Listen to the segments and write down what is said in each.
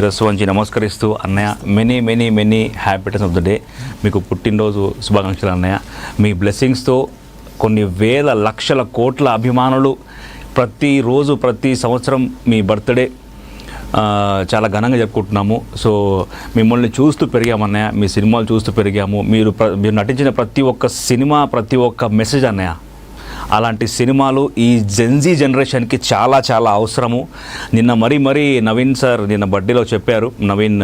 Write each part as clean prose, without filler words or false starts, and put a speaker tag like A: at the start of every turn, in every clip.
A: రస్వంచి నమస్కరిస్తూ అన్నయ్య many happiness of the day. మీకు పుట్టినరోజు శుభాకాంక్షలు అన్నయ్య. మీ బ్లెస్సింగ్స్తో కొన్ని వేల లక్షల కోట్ల అభిమానులు ప్రతిరోజు ప్రతి సంవత్సరం మీ బర్త్డే చాలా ఘనంగా జరుపుకుంటున్నాము. సో మిమ్మల్ని చూస్తూ పెరిగామన్నయ్య, మీ సినిమాలు చూస్తూ పెరిగాము. మీరు నటించిన ప్రతి ఒక్క సినిమా ప్రతి ఒక్క మెసేజ్ అన్నయ్య. అలాంటి సినిమాలు ఈ జెన్జీ జనరేషన్కి చాలా చాలా అవసరము. నిన్న మరీ నవీన్ సార్ నిన్న బర్త్డేలో చెప్పారు, నవీన్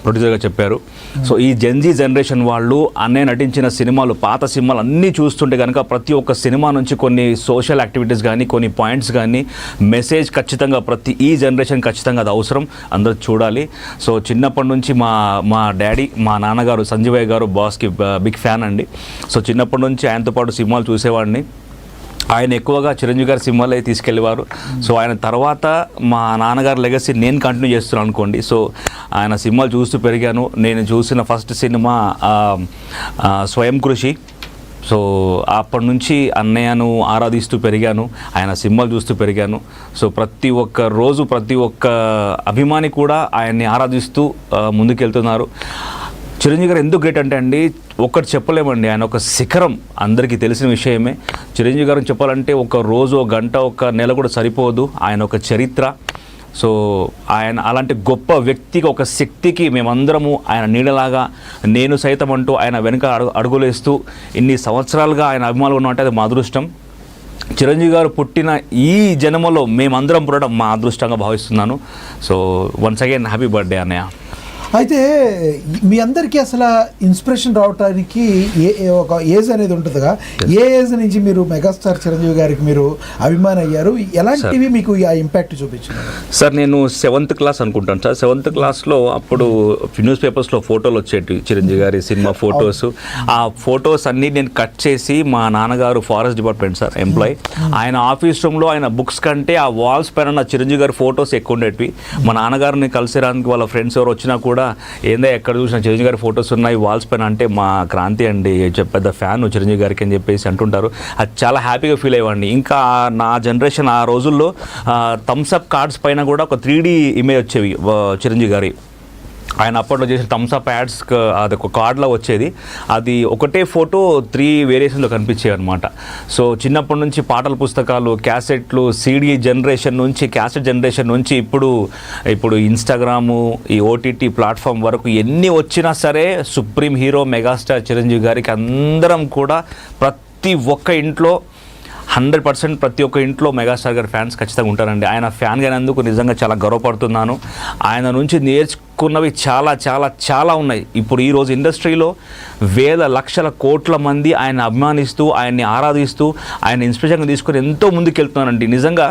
A: ప్రొడ్యూసర్గా చెప్పారు. సో ఈ జెన్జీ జనరేషన్ వాళ్ళు అన్నయ్య నటించిన సినిమాలు, పాత సినిమాలు అన్నీ చూస్తుంటే కనుక ప్రతి ఒక్క సినిమా నుంచి కొన్ని సోషల్ యాక్టివిటీస్ కానీ, కొన్ని పాయింట్స్ కానీ, మెసేజ్ ఖచ్చితంగా ఈ జనరేషన్ ఖచ్చితంగా అది అవసరం, అందరూ చూడాలి. సో చిన్నప్పటి నుంచి మా డాడీ, మా నాన్నగారు సంజీవయ్య గారు బాస్కి బిగ్ ఫ్యాన్ అండి. సో చిన్నప్పటి నుంచి ఆయనతో పాటు సినిమాలు చూసేవాడిని. ఆయన ఎక్కువగా చిరంజీవి గారి సినిమాలే తీసుకెళ్ళేవారు. సో ఆయన తర్వాత మా నాన్నగారి లెగసీ నేను కంటిన్యూ చేస్తున్నాను అనుకోండి. సో ఆయన సినిమాలు చూస్తూ పెరిగాను. నేను చూసిన ఫస్ట్ సినిమా స్వయం కృషి. సో అప్పటి నుంచి అన్నయ్యను ఆరాధిస్తూ పెరిగాను, ఆయన సినిమాలు చూస్తూ పెరిగాను. సో ప్రతి ఒక్క రోజు ప్రతి ఒక్క అభిమాని కూడా ఆయన్ని ఆరాధిస్తూ ముందుకెళ్తున్నారు. చిరంజీవి గారు ఎందుకు గ్రేట్ అంటే అండి, ఒక్కటి చెప్పలేమండి, ఆయన ఒక శిఖరం, అందరికీ తెలిసిన విషయమే. చిరంజీవి గారిని చెప్పాలంటే ఒక రోజు, ఒక గంట, ఒక నెల కూడా సరిపోదు. ఆయన ఒక చరిత్ర. సో ఆయన అలాంటి గొప్ప వ్యక్తికి, ఒక శక్తికి మేమందరము ఆయన నీడలాగా, నేను సైతం అంటూ ఆయన వెనుక అడుగులేస్తూ ఇన్ని సంవత్సరాలుగా ఆయన అభిమానులు ఉన్నట్టు అది మా అదృష్టం. చిరంజీవి గారు పుట్టిన ఈ జన్మలో మేమందరం పుట్టడం మా అదృష్టంగా భావిస్తున్నాను. So once again happy birthday అన్నయ్య.
B: అయితే మీ అందరికీ అసలు ఇన్స్పిరేషన్ రావడానికి ఒక ఏజ్ అనేది ఉంటుందిగా, ఏ ఏజ్ నుంచి మీరు మెగాస్టార్ చిరంజీవి గారికి మీరు అభిమాని అయ్యారు? ఎలాంటివి మీకు ఆ ఇంపాక్ట్ చూపించింది?
A: సార్ నేను 7th క్లాస్ అనుకుంటాను సార్. 7th క్లాస్లో అప్పుడు న్యూస్ పేపర్స్లో ఫోటోలు వచ్చేటివి, చిరంజీవి గారి సినిమా ఫొటోస్. ఆ ఫొటోస్ అన్నీ నేను కట్ చేసి, మా నాన్నగారు ఫారెస్ట్ డిపార్ట్మెంట్ సార్ ఎంప్లాయీ, ఆయన ఆఫీస్ రూమ్లో ఆయన బుక్స్ కంటే ఆ వాల్స్ పైన నా చిరంజీవి గారి ఫొటోస్ ఎక్కువ ఉండేటివి. మా నాన్నగారిని కలిసేరానికి వాళ్ళ ఫ్రెండ్స్ ఎవరు వచ్చినా కూడా, ఏందో ఎక్కడ చూసినా చిరంజీవి గారి ఫొటోస్ ఉన్నాయి వాల్స్ పైన అంటే, మా క్రాంతి అండి పెద్ద ఫ్యాన్ చిరంజీవి గారికి అని చెప్పేసి అంటుంటారు. అది చాలా హ్యాపీగా ఫీల్ అయ్యేవాడిని. ఇంకా నా జనరేషన్ ఆ రోజుల్లో థమ్స్అప్ కార్డ్స్ పైన కూడా ఒక 3D ఇమేజ్ వచ్చేవి చిరంజీవి గారి. ఆయన అప్పట్లో చేసిన థమ్స్అప్ యాడ్స్ అది ఒక కార్డ్లో వచ్చేది. అది ఒకటే ఫోటో 3 వేరియేషన్లో కనిపించేవి అనమాట. సో చిన్నప్పటి నుంచి పాటల పుస్తకాలు, క్యాసెట్లు, CD జనరేషన్ నుంచి, క్యాసెట్ జనరేషన్ నుంచి ఇప్పుడు ఇన్స్టాగ్రాము, ఈ OTT ప్లాట్ఫామ్ వరకు ఎన్ని వచ్చినా సరే సుప్రీం హీరో మెగాస్టార్ చిరంజీవి గారికి అందరం కూడా ప్రతి ఒక్క ఇంట్లో 100% ప్రతి ఒక్క ఇంట్లో మెగాస్టార్ గారి ఫ్యాన్స్ ఖచ్చితంగా ఉంటారండి. ఆయన ఫ్యాన్ అయినందుకు నిజంగా చాలా గర్వపడుతున్నాను. ఆయన నుంచి నేర్చుకున్నవి చాలా చాలా చాలా ఉన్నాయి. ఇప్పుడు ఈరోజు ఇండస్ట్రీలో వేల లక్షల కోట్ల మంది ఆయన అభిమానిస్తూ, ఆయన్ని ఆరాధిస్తూ, ఆయన ఇన్స్పిరేషన్గా తీసుకొని ఎంతో ముందుకు వెళ్తున్నారండి. నిజంగా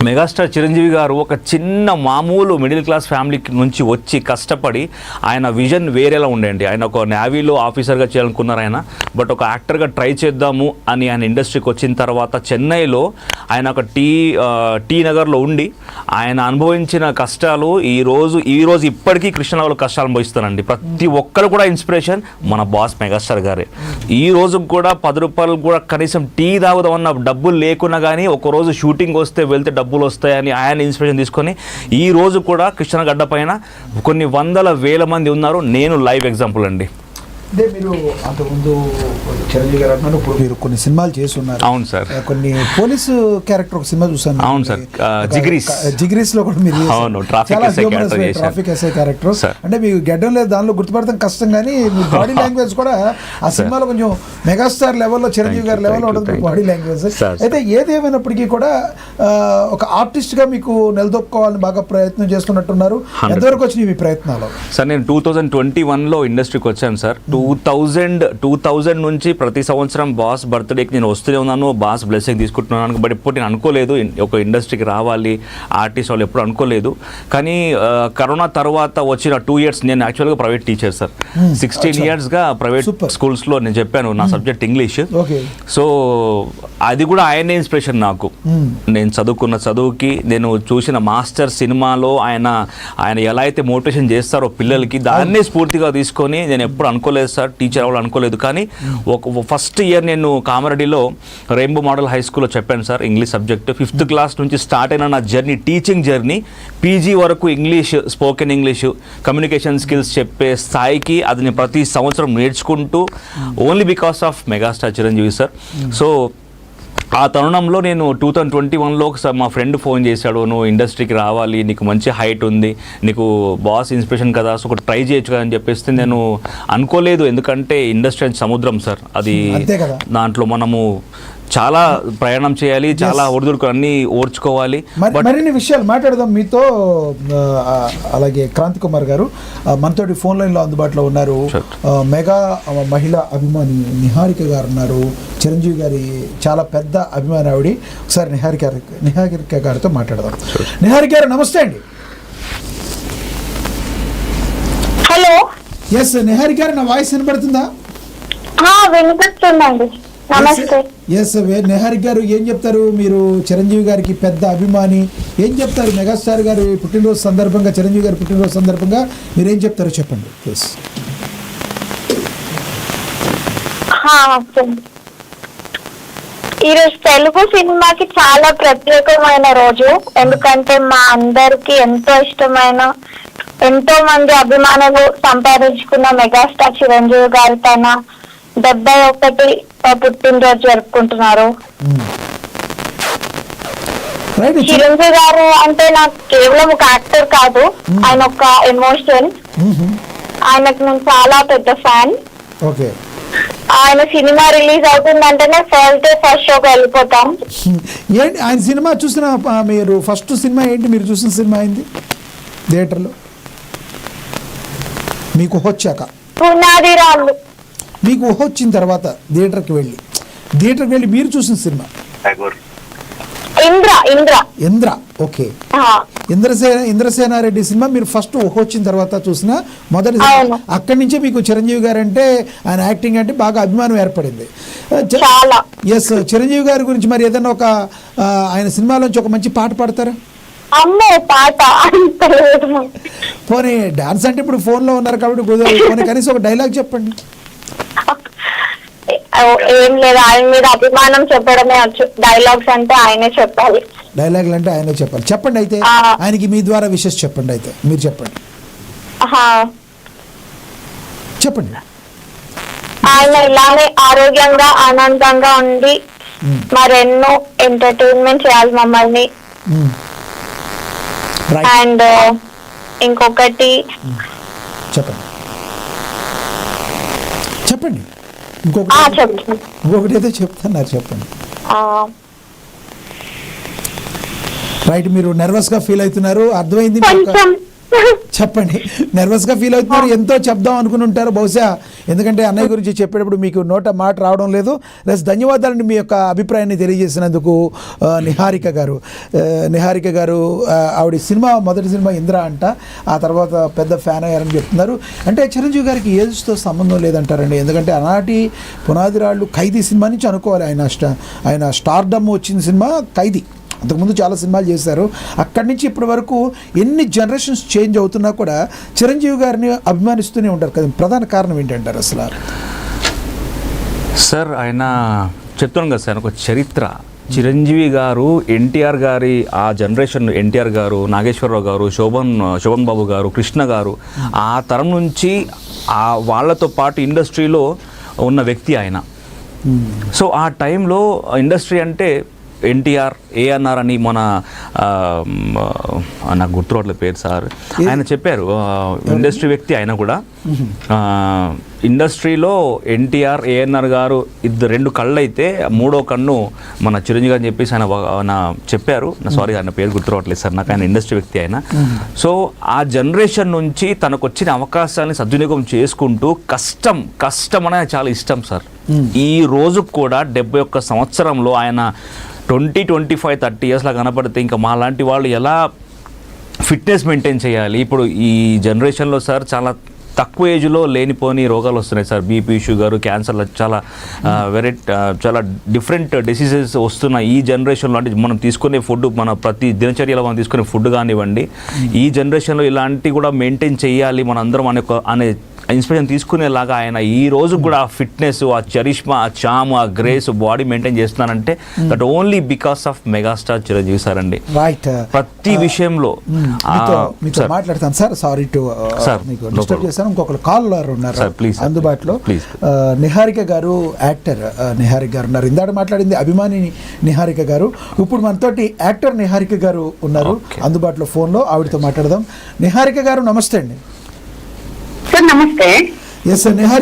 A: మెగాస్టార్ చిరంజీవి గారు ఒక చిన్న మామూలు మిడిల్ క్లాస్ ఫ్యామిలీ నుంచి వచ్చి కష్టపడి, ఆయన విజన్ వేరేలా ఉండేయండి. ఆయన ఒక నేవీలో ఆఫీసర్గా చేయాలనుకున్నారు ఆయన, బట్ ఒక యాక్టర్గా ట్రై చేద్దాము అని ఆయన ఇండస్ట్రీకి వచ్చిన తర్వాత చెన్నైలో ఆయన ఒక టీ నగర్లో ఉండి ఆయన అనుభవించిన కష్టాలు ఈరోజు ఇప్పటికీ కృష్ణరావులు కష్టాలు అనుభవిస్తానండి. ప్రతి ఒక్కరు కూడా ఇన్స్పిరేషన్ మన బాస్ మెగాస్టార్ గారే. ఈ రోజు కూడా 10 రూపాయలు కూడా కనీసం టీ తాగుదామన్న డబ్బులు లేకున్నా కానీ, ఒకరోజు షూటింగ్ వస్తే వెళ్తే డబ్బులు వస్తాయని ఆయన ఇన్స్పిరేషన్ తీసుకొని ఈ రోజు కూడా కృష్ణగడ్డ పైన కొన్ని వందల వేల మంది ఉన్నారు. నేను లైవ్ ఎగ్జాంపుల్ అండి.
B: అంటే మీరు అంతకుముందు చిరంజీవి గారు అన్నారు, ఇప్పుడు మీరు కొన్ని సినిమాలు చేసి ఉన్నారు.
A: అవును సార్.
B: కొన్ని పోలీసు క్యారెక్టర్ ఒక సినిమా చూసాను.
A: అవును సార్, జిగ్రీస్
B: లో కూడా మీరు ట్రాఫిక్ ఎస్ఐ క్యారెక్టర్. అంటే మీకు గెడ్డం లేదు, దానిలో గుర్తుపడతాం కష్టం, కానీ మీ బాడీ లాంగ్వేజ్ కూడా ఆ సినిమాలో కొంచెం మెగాస్టార్ లెవెల్లో, చిరంజీవి గారి లెవెల్లో ఉంటుంది బాడీ లాంగ్వేజ్. అయితే ఏదేమైనప్పటికీ కూడా ఒక ఆర్టిస్ట్ గా మీకు నిలదొక్కోవాలని బాగా ప్రయత్నం చేస్తున్నట్టున్నారు. ఎంతవరకు వచ్చినాయి మీ ప్రయత్నాలు?
A: సార్ నేను 2021లో ఇండస్ట్రీకి వచ్చాను సార్. 2000 నుంచి ప్రతి సంవత్సరం బాస్ బర్త్డేకి నేను వస్తూనే ఉన్నాను, బాస్ బ్లెస్సింగ్ తీసుకుంటున్నాను. బట్ ఇప్పుడు నేను అనుకోలేదు ఒక ఇండస్ట్రీకి రావాలి, ఆర్టిస్ట్ వాళ్ళు ఎప్పుడు అనుకోలేదు. కానీ కరోనా తర్వాత వచ్చిన 2 years, నేను యాక్చువల్గా ప్రైవేట్ టీచర్ సార్. 16 yearsగా ప్రైవేట్ స్కూల్స్లో నేను చెప్పాను, నా సబ్జెక్ట్ ఇంగ్లీష్. సో అది కూడా ఆయనే ఇన్స్పిరేషన్ నాకు. నేను చదువుకున్న చదువుకి, నేను చూసిన మాస్టర్ సినిమాలో ఆయన ఎలా అయితే మోటివేషన్ చేస్తారో పిల్లలకి, దాన్నే స్ఫూర్తిగా తీసుకొని నేను ఎప్పుడు అనుకోలేదు సార్ టీచర్ అవ్వాలి అనుకోలేదు. కానీ ఫస్ట్ ఇయర్ నేను కామారెడ్డిలో రెయిన్బో మోడల్ హై స్కూల్లో చెప్పాను sir English subject. 5th class నుంచి స్టార్ట్ అయిన నా జర్నీ, టీచింగ్ జర్నీ, పీజీ వరకు English, spoken English, communication skills చెప్పే స్థాయికి అది నేను ప్రతి సంవత్సరం నేర్చుకుంటూ, only because of megastar Chiranjeevi sir. So ఆ తరుణంలో నేను 2021లో ఒకసారి మా ఫ్రెండ్ ఫోన్ చేశాడు, నువ్వు ఇండస్ట్రీకి రావాలి, నీకు మంచి హైట్ ఉంది, నీకు బాస్ ఇన్స్పిరేషన్ కదా, సో ఒకటి ట్రై చేయొచ్చు కదా అని చెప్పేస్తే నేను అనుకోలేదు. ఎందుకంటే ఇండస్ట్రీ అంటే సముద్రం సార్, అది దాంట్లో మనము చాలా ప్రయాణం చేయాలి, చాలా ఒడిదుడుకు అన్నీ ఓర్చుకోవాలి.
B: మరిన్ని విషయాలు మాట్లాడదాం మీతో. అలాగే క్రాంతి కుమార్ గారు మనతోటి ఫోన్ లైన్లో అందుబాటులో ఉన్నారు. మెగా మహిళా అభిమాని నిహారిక గారు ఉన్నారు, చిరంజీవి గారి చాలా పెద్ద అభిమాని ఆవిడ. ఒకసారి నిహారిక గారితో మాట్లాడదాం. నిహారిక గారు నమస్తే అండి.
C: హలో.
B: ఎస్ నిహారిక గారు, నా వాయిస్ వినపడుతుందా?
C: వినిపిస్తుందండి. నమస్తే.
B: ఎస్ నిహారిక గారు, ఏం చెప్తారు? మీరు చిరంజీవి గారికి పెద్ద అభిమాని, ఏం చెప్తారు మెగాస్టార్ గారి పుట్టినరోజు సందర్భంగా, చిరంజీవి గారి పుట్టినరోజు సందర్భంగా మీరు ఏం చెప్తారో చెప్పండి ప్లీజ్.
C: ఈరోజు తెలుగు సినిమాకి చాలా ప్రత్యేకమైన రోజు. ఎందుకంటే మా అందరికి ఎంతో ఇష్టమైన, ఎంతో మంది అభిమానులు సంపాదించుకున్న మెగాస్టార్ చిరంజీవి గారు తన 71 పుట్టినరోజు జరుపుకుంటున్నారు. చిరంజీవి గారు అంటే నాకు కేవలం ఒక యాక్టర్ కాదు, ఆయన ఒక ఎమోషన్. ఆయనకు నేను చాలా పెద్ద ఫ్యాన్. ఆయన సినిమా రిలీజ్ అవుతుందంటేనే ఫస్ట్ షోకి వెళ్ళిపోతాం.
B: ఏంటి ఆయన సినిమా చూసిన, మీరు ఫస్ట్ సినిమా ఏంటి మీరు చూసిన సినిమా అయింది థియేటర్లో మీకు వచ్చాక?
C: పునాది రాళ్ళు.
B: మీకు వచ్చిన తర్వాత థియేటర్కి వెళ్ళి మీరు చూసిన cinema Indra. Okay, Indrasena Reddy cinema మీరు ఫస్ట్ వచ్చిన తర్వాత చూసిన మొదటి సినిమా. అక్కడి నుంచే మీకు చిరంజీవి గారు అంటే, ఆయన యాక్టింగ్ అంటే బాగా అభిమానం ఏర్పడింది. ఎస్, చిరంజీవి గారి గురించి మరి ఏదైనా ఒక ఆయన సినిమాలోంచి ఒక మంచి పాట పాడతారా? పోనీ డాన్స్ అంటే ఇప్పుడు ఫోన్లో ఉన్నారు కాబట్టి పోనీ కనీసం ఒక డైలాగ్ చెప్పండి.
C: ఏం లేదు, ఆయన మీద అభిమానం చెప్పడమే వచ్చు. డైలాగ్స్ అంటే ఆయనే చెప్పాలి.
B: డైలాగులు అంటే ఆయనే చెప్పాలి. చెప్పండి అయితే, ఆయనకి మీ ద్వారా విషెస్ చెప్పండి. అయితే మీరు చెప్పండి.
C: ఆయన ఇలానే ఆరోగ్యంగా ఆనందంగా ఉండి మరెన్నో ఎంటర్టైన్మెంట్ చేయాలి మమ్మల్ని. అండ్ ఇంకొకటి
B: చెప్పండి. ఇంకొకటి అయితే చెప్తున్నారు, చెప్పండి. రైట్, మీరు నర్వస్ గా ఫీల్ అవుతున్నారు, అర్థమైంది. చెప్పండి, నర్వస్ గా ఫీల్ అవుతున్నారు, ఎంతో చెప్దాం అనుకుని ఉంటారు బహుశా, ఎందుకంటే అన్నయ్య గురించి చెప్పేటప్పుడు మీకు నోట మాట రావడం లేదు. ధన్యవాదాలండి మీ యొక్క అభిప్రాయాన్ని తెలియజేసినందుకు. నిహారిక గారు ఆవిడ సినిమా, మొదటి సినిమా ఇంద్ర అంట, ఆ తర్వాత పెద్ద ఫ్యాన్ అయ్యారని చెప్తున్నారు. అంటే చిరంజీవి గారికి ఏజ్తో సంబంధం లేదంటారండి, ఎందుకంటే ఆనాటి పునాది రాళ్ళు, ఖైదీ సినిమా నుంచి అనుకోవాలి. ఆయన స్టార్డమ్ వచ్చిన సినిమా ఖైదీ. అంతకుముందు చాలా సినిమాలు చేశారు. అక్కడి నుంచి ఇప్పటి వరకు ఎన్ని జనరేషన్స్ చేంజ్ అవుతున్నా కూడా చిరంజీవి గారిని అభిమానిస్తూనే ఉంటారు కదా. ప్రధాన కారణం ఏంటంటారు అసలు?
A: సార్, ఆయన చెప్తున్నాం కదా సార్, ఒక చరిత్ర. చిరంజీవి గారు, ఎన్టీఆర్ గారి ఆ జనరేషన్, ఎన్టీఆర్ గారు, నాగేశ్వరరావు గారు, శోభన్ బాబు గారు, కృష్ణ గారు, ఆ తరం నుంచి వాళ్ళతో పాటు ఇండస్ట్రీలో ఉన్న వ్యక్తి ఆయన. సో ఆ టైంలో ఇండస్ట్రీ అంటే ఎన్టీఆర్, ఏఎన్ఆర్ అని మన నాకు గుర్తురావట్లేదు పేరు సార్, ఆయన చెప్పారు. ఇండస్ట్రీ వ్యక్తి ఆయన కూడా. ఇండస్ట్రీలో ఎన్టీఆర్, ఏఎన్ఆర్ గారు రెండు కళ్ళు అయితే మూడో కన్ను మన చిరంజీవి అని చెప్పేసి ఆయన చెప్పారు. సారీ, ఆయన పేరు గుర్తురావట్లేదు సార్ నాకు. ఆయన ఇండస్ట్రీ వ్యక్తి ఆయన. సో ఆ జనరేషన్ నుంచి తనకు వచ్చిన అవకాశాన్ని సద్వినియోగం చేసుకుంటూ కష్టం అనేది చాలా ఇష్టం సార్. ఈ రోజు కూడా 71 సంవత్సరంలో ఆయన 20, 25, 30 ఇయర్స్లా కనపడితే ఇంకా మా లాంటి వాళ్ళు ఎలా ఫిట్నెస్ మెయింటైన్ చేయాలి? ఇప్పుడు ఈ జనరేషన్లో సార్ చాలా తక్కువ ఏజ్లో లేనిపోని రోగాలు వస్తున్నాయి సార్. బీపీ, షుగర్, క్యాన్సర్, చాలా చాలా డిఫరెంట్ డిసీజెస్ వస్తున్నాయి ఈ జనరేషన్లో. అంటే మనం తీసుకునే ఫుడ్, మన ప్రతి దినచర్యలో మనం తీసుకునే ఫుడ్ కానివ్వండి, ఈ జనరేషన్లో ఇలాంటివి కూడా మెయింటైన్ చేయాలి మనందరం అనే ఇన్స్పిరేషన్ తీసుకునేలాగా ఆయన ఈ రోజు కూడా ఆ ఫిట్నెస్, ఆ చరిష్మా, ఆ చామ్, ఆ గ్రేస్, బాడీ మెయింటైన్ చేస్తున్నారంటే that only because of megastar Chiranjeevi sir అండి.
B: రైట్.
A: ప్రతి విషయంలో
B: మీతో మాట్లాడతాను సార్. సారీ టు మీకు డిస్టర్బ్ చేశాను. ఇంకొకరు కాలర్ ఉన్నారు అందుబాటులో. నిహారిక గారు, యాక్టర్ నిహారిక గారు ఉన్నారు. ఇందాక మాట్లాడింది అభిమాని నిహారిక గారు. ఇప్పుడు మనతోటి యాక్టర్ నిహారిక గారు ఉన్నారు అందుబాటులో ఫోన్లో. ఆవిడతో మాట్లాడదాం. నిహారిక గారు నమస్తే అండి.
C: సార్ నమస్తే.
B: Yes sir. నిహారిక